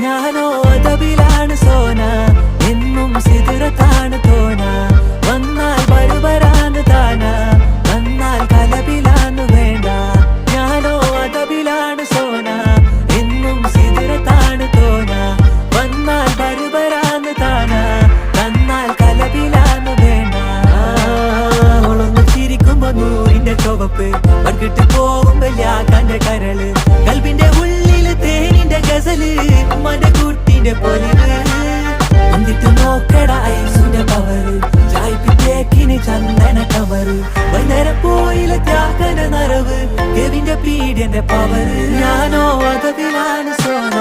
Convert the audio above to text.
ഞാനോ അതബിലാണ് സോന, എന്നും സിദറത്താണ് തോന. വന്നാൽ ബർബരാണ് താന, വന്നാൽ കലബിലാണ് വേണ്ട. ഞാനോ അതബിലാണ് സോന, എന്നും സിദറത്താണ് തോന. വന്നാൽ ബർബരാണ് താന, വന്നാൽ കലബിലാണ് വേണ്ട. അവളൊന്ന് ചിരിക്കുമ്പോ നൂറിന്റെ ചുവപ്പ്, പങ്കിട്ട് പോകുമ്പോ യാക്കാന്റെ കരള്. കൽബിന്റെ ഉള്ളില് തേനിന്റെ ഗസല്, മടകൂട്ടിന്റെ പൊലിവ്. എന്നിട്ട് നോക്കട ഐസുന്റെ പവറ്, ചായ്പിറ്റേക്കിന് ചന്ദന കവറ്. വൈകുന്നേരം പോയില്ല ത്യാഗന നരവ്, കെവിന്റെ പീഡിയന്റെ പവറ്. ഞാനോ അതബിലാണ് സോന.